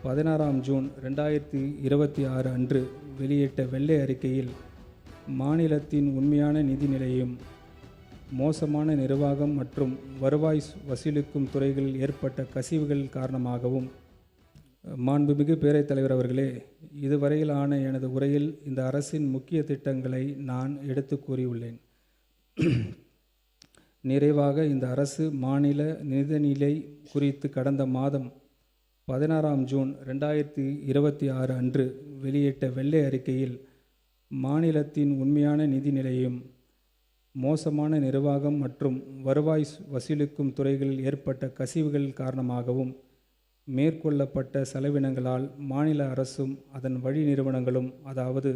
16 June 2026 அன்று வெளியிட்ட வெள்ளை அறிக்கையில் மாநிலத்தின் உண்மையான நிதி நிலையையும் மோசமான நிர்வாகம் மற்றும் வருவாய் வசூலிக்கும் துறைகளில் ஏற்பட்ட கசிவுகள் காரணமாகவும் மாண்புமிகு பேரவைத் தலைவர் அவர்களே, இதுவரையிலான எனது உரையில் இந்த அரசின் முக்கிய திட்டங்களை நான் எடுத்து கூறியுள்ளேன். நிறைவாக இந்த அரசு மாநில நிதிநிலை குறித்து கடந்த மாதம் 16 ஜூன் 2026 அன்று வெளியிட்ட வெள்ளை அறிக்கையில் மாநிலத்தின் உண்மையான நிதி நிலையையும் மோசமான நிர்வாகம் மற்றும் வருவாய் வசூலிக்கும் துறைகளில் ஏற்பட்ட கசிவுகள் காரணமாகவும் மேற்கொள்ளப்பட்ட செலவினங்களால் மாநில அரசும் அதன் வழி நிறுவனங்களும், அதாவது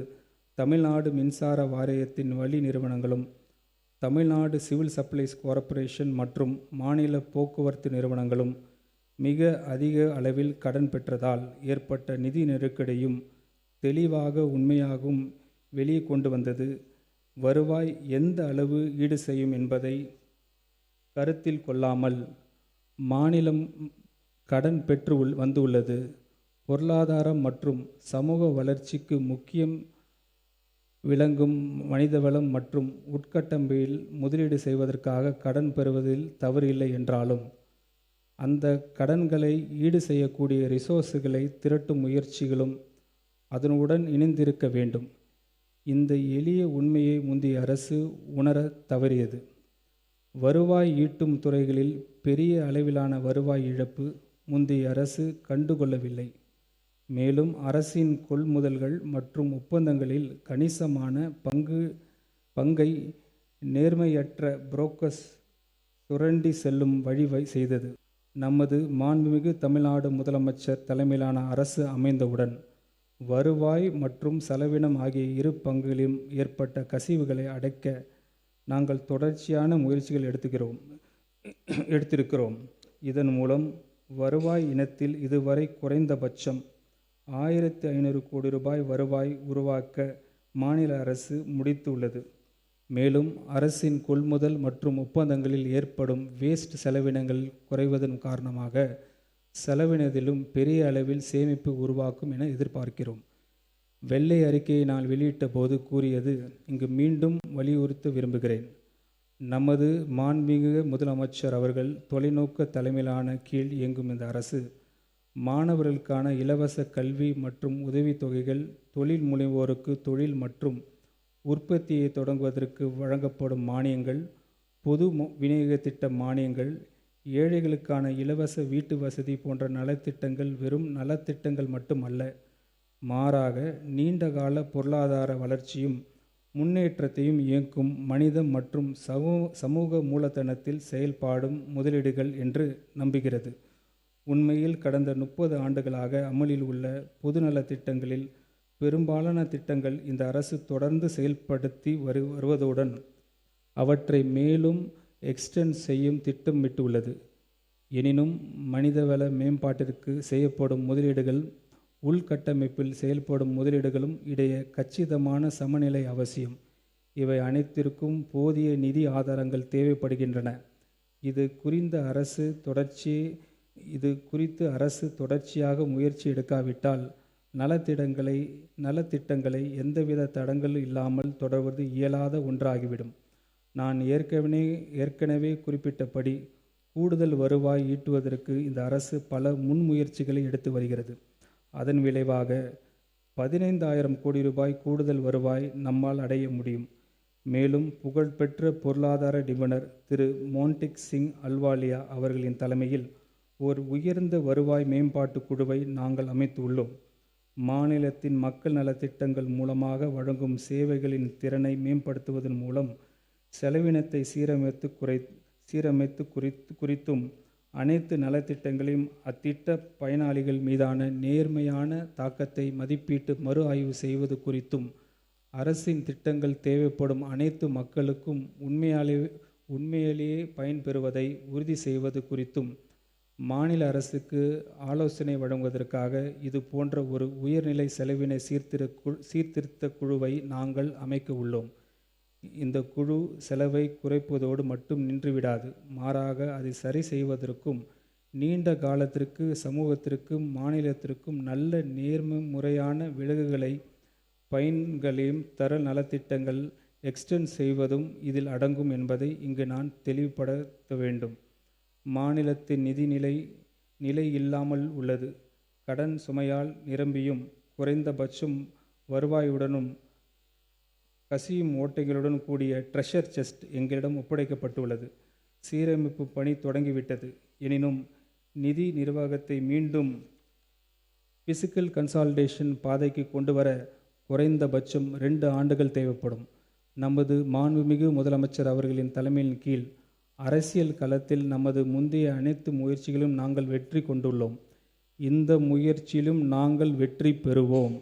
தமிழ்நாடு மின்சார வாரியத்தின் வழி நிறுவனங்களும், தமிழ்நாடு சிவில் சப்ளைஸ் கார்ப்பரேஷன் மற்றும் மாநில போக்குவரத்து நிறுவனங்களும் மிக அதிக அளவில் கடன் பெற்றதால் ஏற்பட்ட நிதி நெருக்கடியும் தெளிவாக உண்மையாகவும் வெளியே கொண்டு வந்தது. வருவாய் எந்த அளவு ஈடு செய்யும் என்பதை கருத்தில் கொள்ளாமல் மாநிலம் கடன் பெற்று வந்துள்ளது. பொருளாதாரம் மற்றும் சமூக வளர்ச்சிக்கு முக்கியம் விளங்கும் மனிதவளம் மற்றும் உட்கட்டமைப்பில் முதலீடு செய்வதற்காக கடன் பெறுவதில் தவறு இல்லை என்றாலும் அந்த கடன்களை ஈடு செய்யக்கூடிய ரிசோர்ஸுகளை திரட்டும் முயற்சிகளும் அதனுடன் இணைந்திருக்க வேண்டும். இந்த எளிய உண்மையை முந்தைய அரசு உணர தவறியது. வருவாய் ஈட்டும் துறைகளில் பெரிய அளவிலான வருவாய் இழப்பு முந்தைய அரசு கண்டுகொள்ளவில்லை. மேலும் அரசின் கொள்முதல்கள் மற்றும் ஒப்பந்தங்களில் கணிசமான பங்கை நேர்மையற்ற புரோக்கர்ஸ் சுரண்டி செல்லும் வழி செய்தது. நமது மாண்புமிகு தமிழ்நாடு முதலமைச்சர் தலைமையிலான அரசு அமைந்தவுடன் வருவாய் மற்றும் செலவினம் ஆகிய இரு பங்குகளிலும் ஏற்பட்ட கசிவுகளை அடைக்க நாங்கள் தொடர்ச்சியான முயற்சிகள் எடுத்திருக்கிறோம். இதன் மூலம் வருவாய் இனத்தில் இதுவரை குறைந்தபட்சம் 1500 கோடி ரூபாய் வருவாய் உருவாக்க மாநில அரசு முடித்துள்ளது. மேலும் அரசின் கொள்முதல் மற்றும் ஒப்பந்தங்களில் ஏற்படும் வேஸ்ட் செலவினங்கள் குறைவதன் காரணமாக செலவினத்திலும் பெரிய அளவில் சேமிப்பு உருவாக்கும் என எதிர்பார்க்கிறோம். வெள்ளை அறிக்கையை நான் வெளியிட்ட போது கூறியது இங்கு மீண்டும் வலியுறுத்த விரும்புகிறேன். நமது மாண்புமிகு முதலமைச்சர் அவர்கள் தொலைநோக்கு தலைமையிலான கீழ் இயங்கும் இந்த அரசு மாணவர்களுக்கான இலவச கல்வி மற்றும் உதவித்தொகைகள், தொழில் முனைவோருக்கு தொழில் மற்றும் உற்பத்தியை தொடங்குவதற்கு வழங்கப்படும் மானியங்கள், பொது விநியோக திட்ட மானியங்கள், ஏழைகளுக்கான இலவச வீட்டு வசதி போன்ற நலத்திட்டங்கள் வெறும் நலத்திட்டங்கள் மட்டுமல்ல, மாறாக நீண்டகால பொருளாதார வளர்ச்சியும் முன்னேற்றத்தையும் இயக்கும் மனித மற்றும் சமூக மூலதனத்தில் செயல்பாடும் முதலீடுகள் என்று நம்புகிறது. உண்மையில் கடந்த 30 ஆண்டுகளாக அமலில் உள்ள பொதுநல திட்டங்களில் பெரும்பாலான திட்டங்கள் இந்த அரசு தொடர்ந்து செயல்படுத்தி வருவதுடன் அவற்றை மேலும் எக்ஸ்டெண்ட் செய்யும் திட்டமிட்டுள்ளது. எனினும் மனிதவள மேம்பாட்டிற்கு செய்யப்படும் முதலீடுகள், உள்கட்டமைப்பில் செயல்படும் முதலீடுகளும் இடையே கச்சிதமான சமநிலை அவசியம். இவை அனைத்திற்கும் போதிய நிதி ஆதாரங்கள் தேவைப்படுகின்றன. இது குறித்து அரசு தொடர்ச்சியாக முயற்சி எடுக்காவிட்டால் நலத்திட்டங்களை எந்தவித தடங்கள் இல்லாமல் தொடர்வது இயலாத ஒன்றாகிவிடும். நான் ஏற்கனவே குறிப்பிட்டபடி கூடுதல் வருவாய் ஈட்டுவதற்கு இந்த அரசு பல முன்முயற்சிகளை எடுத்து வருகிறது. அதன் விளைவாக 15,000 கோடி ரூபாய் கூடுதல் வருவாய் நம்மால் அடைய முடியும். மேலும் புகழ்பெற்ற பொருளாதார நிபுணர் திரு மோன்டிக் சிங் அல்வாலியா அவர்களின் தலைமையில் ஒரு உயர்ந்த வருவாய் மேம்பாட்டு குழுவை நாங்கள் அமைத்துள்ளோம். மாநிலத்தின் மக்கள் நலத்திட்டங்கள் மூலமாக வழங்கும் சேவைகளின் திறனை மேம்படுத்துவதன் மூலம் செலவினத்தை சீரமைத்து குறித்தும் அனைத்து நலத்திட்டங்களையும் அத்திட்ட பயனாளிகள் மீதான நேர்மையான தாக்கத்தை மதிப்பீட்டு மறு ஆய்வு செய்வது குறித்தும் அரசின் திட்டங்கள் தேவைப்படும் அனைத்து மக்களுக்கும் உண்மையிலேயே பயன்பெறுவதை உறுதி செய்வது குறித்தும் மாநில அரசுக்கு ஆலோசனை வழங்குவதற்காக இது போன்ற ஒரு உயர்நிலை செலவின சீர்திருத்த குழுவை நாங்கள் அமைக்க உள்ளோம். இந்த குழு செலவை குறைப்பதோடு மட்டும் நின்றுவிடாது, மாறாக அதை சரி செய்வதற்கும் நீண்ட காலத்திற்கு சமூகத்திற்கும் மாநிலத்திற்கும் நல்ல நேர்முறையான விலகுகளை பயன்களையும் தர நலத்திட்டங்கள் எக்ஸ்டெண்ட் செய்வதும் இதில் அடங்கும் என்பதை இங்கு நான் தெளிவுபடுத்த வேண்டும். மாநிலத்தின் நிலை இல்லாமல் உள்ளது. கடன் சுமையால் நிரம்பியும் குறைந்தபட்சம் வருவாயுடனும் கசியும் ஓட்டைகளுடன் கூடிய ட்ரெஷர் செஸ்ட் எங்களிடம் ஒப்படைக்கப்பட்டுள்ளது. சீரமைப்பு பணி தொடங்கிவிட்டது. எனினும் நிதி நிர்வாகத்தை மீண்டும் பிசிக்கல் கன்சால்டேஷன் பாதைக்கு கொண்டு வர குறைந்தபட்சம் 2 ஆண்டுகள் தேவைப்படும். நமது மாண்புமிகு முதலமைச்சர் அவர்களின் தலைமையின் கீழ் அரசியல் களத்தில் நமது முந்தைய அனைத்து முயற்சிகளும் நாங்கள் வெற்றி கொண்டுள்ளோம். இந்த முயற்சியிலும் நாங்கள் வெற்றி பெறுவோம்.